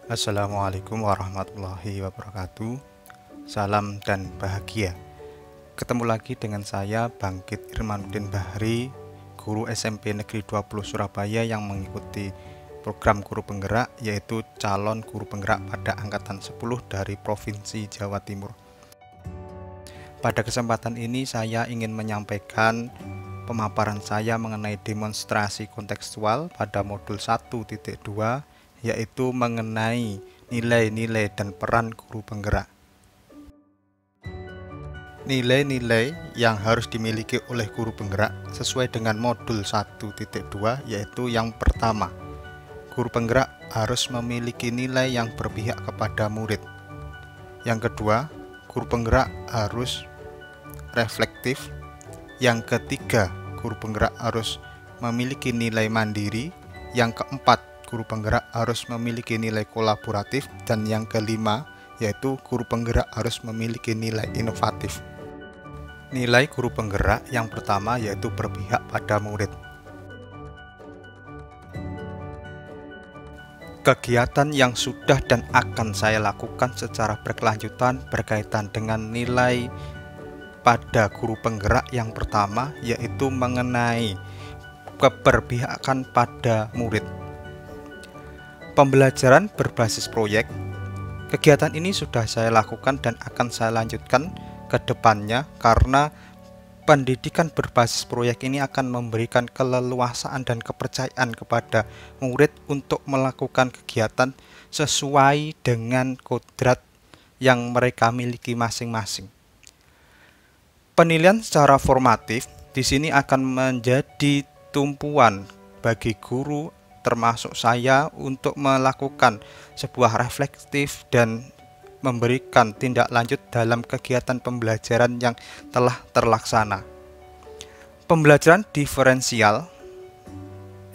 Assalamualaikum warahmatullahi wabarakatuh. Salam dan bahagia. Ketemu lagi dengan saya Bangkit Irmanuddin Bahri, guru SMP Negeri 20 Surabaya yang mengikuti program guru penggerak, yaitu calon guru penggerak pada angkatan 10 dari Provinsi Jawa Timur. Pada kesempatan ini saya ingin menyampaikan pemaparan saya mengenai demonstrasi kontekstual pada modul 1.2, yaitu mengenai nilai-nilai dan peran guru penggerak. Nilai-nilai yang harus dimiliki oleh guru penggerak sesuai dengan modul 1.2, yaitu yang pertama, guru penggerak harus memiliki nilai yang berpihak kepada murid. Yang kedua, guru penggerak harus reflektif. Yang ketiga, guru penggerak harus memiliki nilai mandiri. Yang keempat, guru penggerak harus memiliki nilai kolaboratif. Dan yang kelima, yaitu guru penggerak harus memiliki nilai inovatif. Nilai guru penggerak yang pertama yaitu berpihak pada murid. Kegiatan yang sudah dan akan saya lakukan secara berkelanjutan berkaitan dengan nilai pada guru penggerak yang pertama yaitu mengenai keberpihakan pada murid. Pembelajaran berbasis proyek. Kegiatan ini sudah saya lakukan dan akan saya lanjutkan ke depannya karena pendidikan berbasis proyek ini akan memberikan keleluasaan dan kepercayaan kepada murid untuk melakukan kegiatan sesuai dengan kodrat yang mereka miliki masing-masing. Penilaian secara formatif di sini akan menjadi tumpuan bagi guru termasuk saya untuk melakukan sebuah reflektif dan memberikan tindak lanjut dalam kegiatan pembelajaran yang telah terlaksana. Pembelajaran diferensial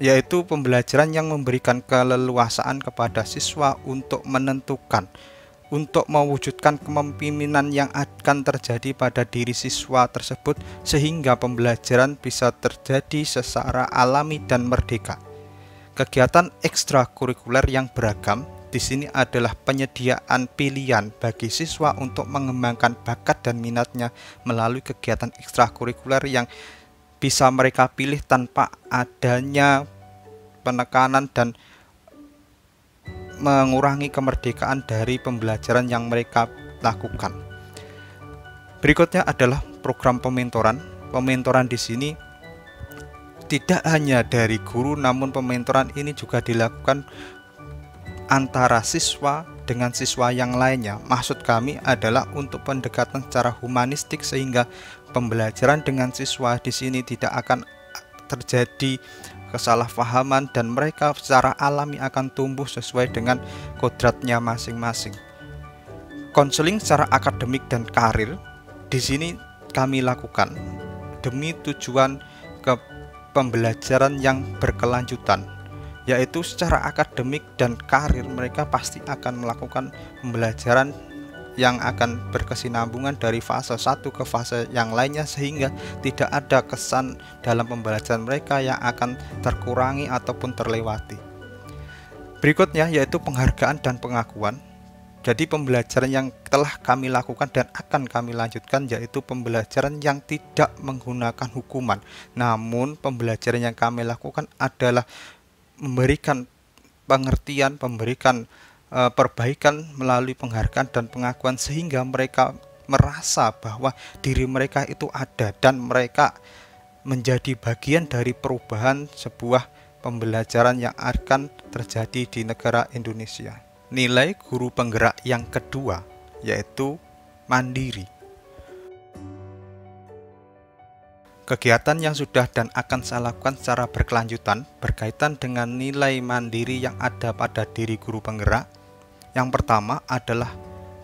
yaitu pembelajaran yang memberikan keleluasaan kepada siswa untuk menentukan, untuk mewujudkan kepemimpinan yang akan terjadi pada diri siswa tersebut sehingga pembelajaran bisa terjadi secara alami dan merdeka. Kegiatan ekstrakurikuler yang beragam di sini adalah penyediaan pilihan bagi siswa untuk mengembangkan bakat dan minatnya melalui kegiatan ekstrakurikuler yang bisa mereka pilih tanpa adanya penekanan dan mengurangi kemerdekaan dari pembelajaran yang mereka lakukan. Berikutnya adalah program pementoran. Pementoran di sini tidak hanya dari guru, namun pementoran ini juga dilakukan antara siswa dengan siswa yang lainnya. Maksud kami adalah untuk pendekatan secara humanistik sehingga pembelajaran dengan siswa di sini tidak akan terjadi kesalahpahaman dan mereka secara alami akan tumbuh sesuai dengan kodratnya masing-masing. Konseling secara akademik dan karir di sini kami lakukan demi tujuan pembelajaran yang berkelanjutan, yaitu secara akademik dan karir mereka pasti akan melakukan pembelajaran yang akan berkesinambungan dari fase satu ke fase yang lainnya sehingga tidak ada kesan dalam pembelajaran mereka yang akan terkurangi ataupun terlewati. Berikutnya yaitu penghargaan dan pengakuan. Jadi pembelajaran yang telah kami lakukan dan akan kami lanjutkan yaitu pembelajaran yang tidak menggunakan hukuman. Namun pembelajaran yang kami lakukan adalah memberikan pengertian, memberikan perbaikan melalui penghargaan dan pengakuan sehingga mereka merasa bahwa diri mereka itu ada dan mereka menjadi bagian dari perubahan sebuah pembelajaran yang akan terjadi di negara Indonesia. Nilai guru penggerak yang kedua yaitu mandiri. Kegiatan yang sudah dan akan saya lakukan secara berkelanjutan berkaitan dengan nilai mandiri yang ada pada diri guru penggerak. Yang pertama adalah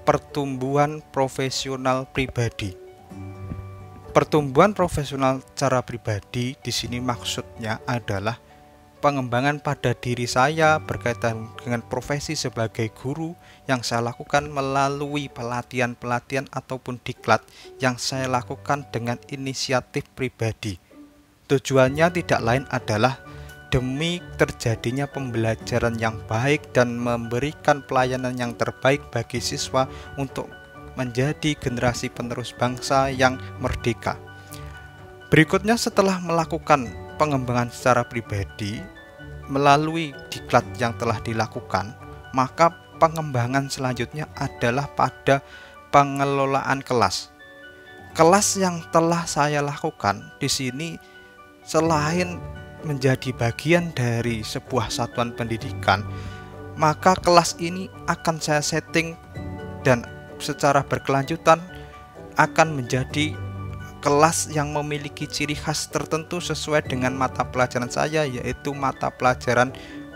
pertumbuhan profesional pribadi. Pertumbuhan profesional secara pribadi di sini maksudnya adalah pengembangan pada diri saya berkaitan dengan profesi sebagai guru yang saya lakukan melalui pelatihan-pelatihan ataupun diklat yang saya lakukan dengan inisiatif pribadi. Tujuannya tidak lain adalah demi terjadinya pembelajaran yang baik dan memberikan pelayanan yang terbaik bagi siswa untuk menjadi generasi penerus bangsa yang merdeka. Berikutnya, setelah melakukan pengembangan secara pribadi melalui diklat yang telah dilakukan, maka pengembangan selanjutnya adalah pada pengelolaan kelas. Kelas yang telah saya lakukan di sini selain menjadi bagian dari sebuah satuan pendidikan, maka kelas ini akan saya setting dan secara berkelanjutan akan menjadi kelas yang memiliki ciri khas tertentu sesuai dengan mata pelajaran saya, yaitu mata pelajaran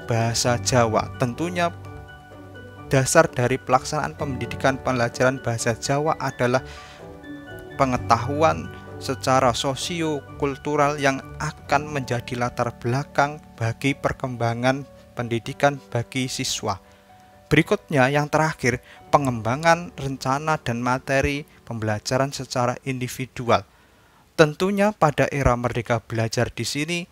bahasa Jawa. Tentunya dasar dari pelaksanaan pendidikan pelajaran bahasa Jawa adalah pengetahuan secara sosio-kultural yang akan menjadi latar belakang bagi perkembangan pendidikan bagi siswa. Berikutnya, yang terakhir, pengembangan rencana dan materi pembelajaran secara individual. Tentunya pada era Merdeka Belajar di sini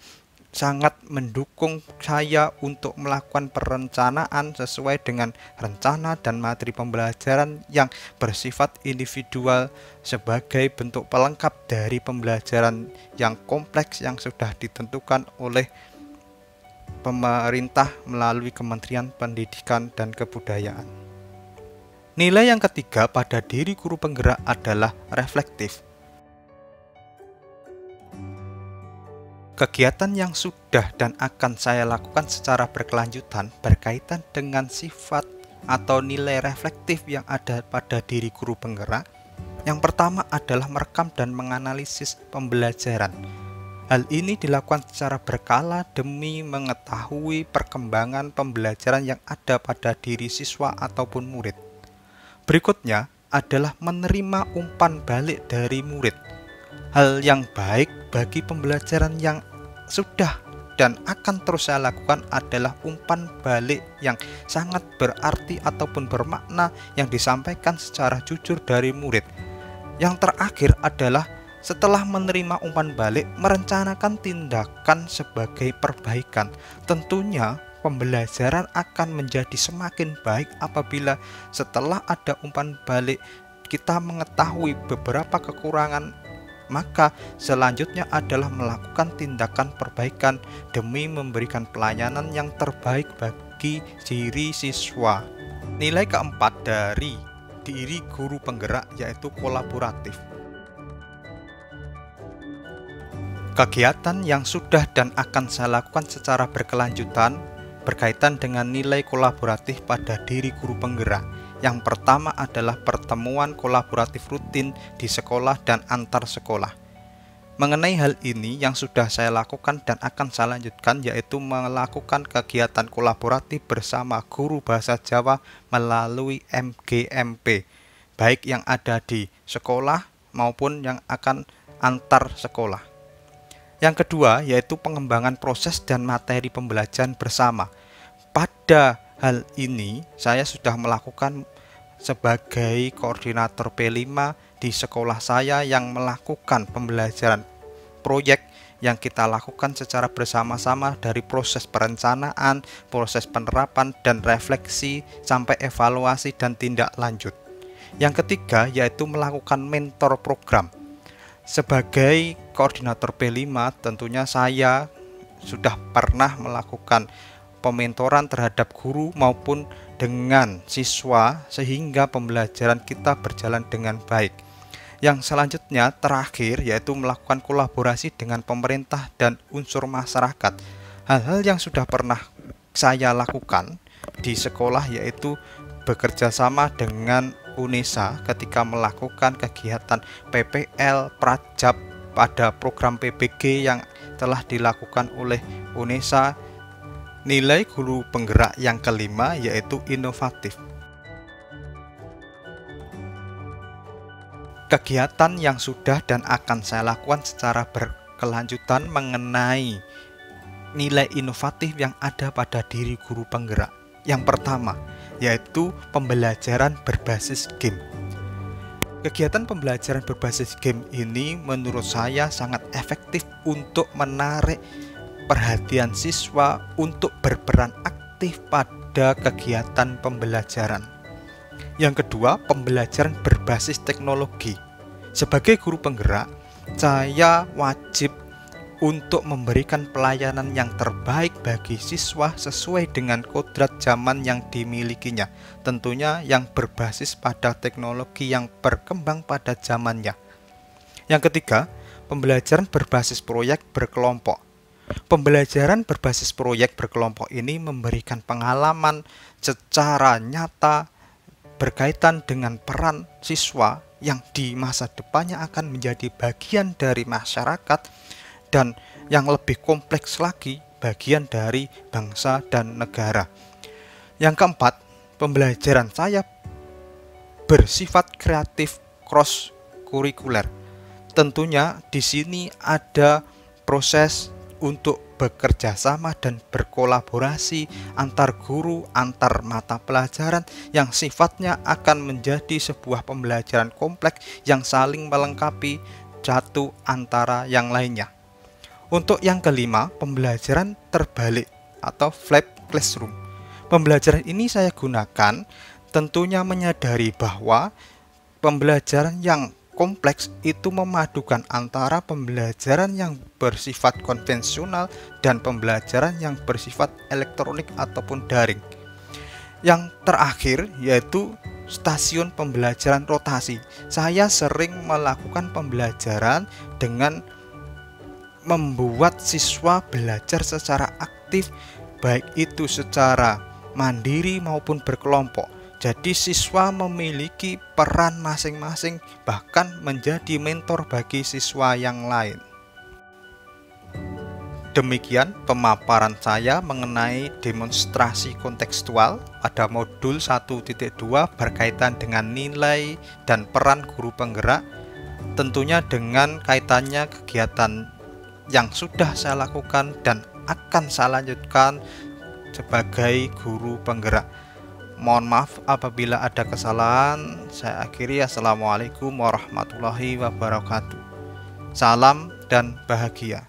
sangat mendukung saya untuk melakukan perencanaan sesuai dengan rencana dan materi pembelajaran yang bersifat individual sebagai bentuk pelengkap dari pembelajaran yang kompleks yang sudah ditentukan oleh pemerintah melalui Kementerian Pendidikan dan Kebudayaan. Nilai yang ketiga pada diri guru penggerak adalah reflektif. Kegiatan yang sudah dan akan saya lakukan secara berkelanjutan berkaitan dengan sifat atau nilai reflektif yang ada pada diri guru penggerak. Yang pertama adalah merekam dan menganalisis pembelajaran. Hal ini dilakukan secara berkala demi mengetahui perkembangan pembelajaran yang ada pada diri siswa ataupun murid. Berikutnya adalah menerima umpan balik dari murid. Hal yang baik bagi pembelajaran yang sudah dan akan terus saya lakukan adalah umpan balik yang sangat berarti ataupun bermakna yang disampaikan secara jujur dari murid. Yang terakhir adalah setelah menerima umpan balik, merencanakan tindakan sebagai perbaikan. Tentunya pembelajaran akan menjadi semakin baik apabila setelah ada umpan balik kita mengetahui beberapa kekurangan, maka selanjutnya adalah melakukan tindakan perbaikan demi memberikan pelayanan yang terbaik bagi diri siswa. Nilai keempat dari diri guru penggerak yaitu kolaboratif. Kegiatan yang sudah dan akan saya lakukan secara berkelanjutan berkaitan dengan nilai kolaboratif pada diri guru penggerak. Yang pertama adalah pertemuan kolaboratif rutin di sekolah dan antar sekolah. Mengenai hal ini yang sudah saya lakukan dan akan saya lanjutkan yaitu melakukan kegiatan kolaboratif bersama guru bahasa Jawa melalui MGMP, baik yang ada di sekolah maupun yang akan antar sekolah. Yang kedua yaitu pengembangan proses dan materi pembelajaran bersama. Pada hal ini saya sudah melakukan sebagai koordinator P5 di sekolah saya yang melakukan pembelajaran proyek yang kita lakukan secara bersama-sama dari proses perencanaan, proses penerapan dan refleksi sampai evaluasi dan tindak lanjut. Yang ketiga yaitu melakukan mentor program. Sebagai koordinator P5 tentunya saya sudah pernah melakukan pementoran terhadap guru maupun dengan siswa sehingga pembelajaran kita berjalan dengan baik. Yang selanjutnya terakhir yaitu melakukan kolaborasi dengan pemerintah dan unsur masyarakat. Hal-hal yang sudah pernah saya lakukan di sekolah yaitu bekerja sama dengan UNESA ketika melakukan kegiatan PPL Prajab pada program PBG yang telah dilakukan oleh UNESA. Nilai guru penggerak yang kelima yaitu inovatif. Kegiatan yang sudah dan akan saya lakukan secara berkelanjutan mengenai nilai inovatif yang ada pada diri guru penggerak. Yang pertama yaitu pembelajaran berbasis game. Kegiatan pembelajaran berbasis game ini menurut saya sangat efektif untuk menarik perhatian siswa untuk berperan aktif pada kegiatan pembelajaran. Yang kedua, pembelajaran berbasis teknologi. Sebagai guru penggerak, saya wajib untuk memberikan pelayanan yang terbaik bagi siswa sesuai dengan kodrat zaman yang dimilikinya, tentunya yang berbasis pada teknologi yang berkembang pada zamannya. Yang ketiga, pembelajaran berbasis proyek berkelompok. Pembelajaran berbasis proyek berkelompok ini memberikan pengalaman secara nyata berkaitan dengan peran siswa yang di masa depannya akan menjadi bagian dari masyarakat, dan yang lebih kompleks lagi, bagian dari bangsa dan negara. Yang keempat, pembelajaran saya bersifat kreatif cross kurikuler. Tentunya di sini ada proses untuk bekerja sama dan berkolaborasi antar guru, antar mata pelajaran yang sifatnya akan menjadi sebuah pembelajaran kompleks yang saling melengkapi satu antara yang lainnya. Untuk yang kelima, pembelajaran terbalik atau flipped classroom. Pembelajaran ini saya gunakan tentunya menyadari bahwa pembelajaran yang kompleks itu memadukan antara pembelajaran yang bersifat konvensional dan pembelajaran yang bersifat elektronik ataupun daring. Yang terakhir yaitu stasiun pembelajaran rotasi. Saya sering melakukan pembelajaran dengan membuat siswa belajar secara aktif, baik itu secara mandiri maupun berkelompok. Jadi siswa memiliki peran masing-masing, bahkan menjadi mentor bagi siswa yang lain. Demikian pemaparan saya mengenai demonstrasi kontekstual pada modul 1.2 berkaitan dengan nilai dan peran guru penggerak, tentunya dengan kaitannya kegiatan yang sudah saya lakukan dan akan saya lanjutkan sebagai guru penggerak. Mohon maaf apabila ada kesalahan. Saya akhiri. Assalamualaikum warahmatullahi wabarakatuh. Salam dan bahagia.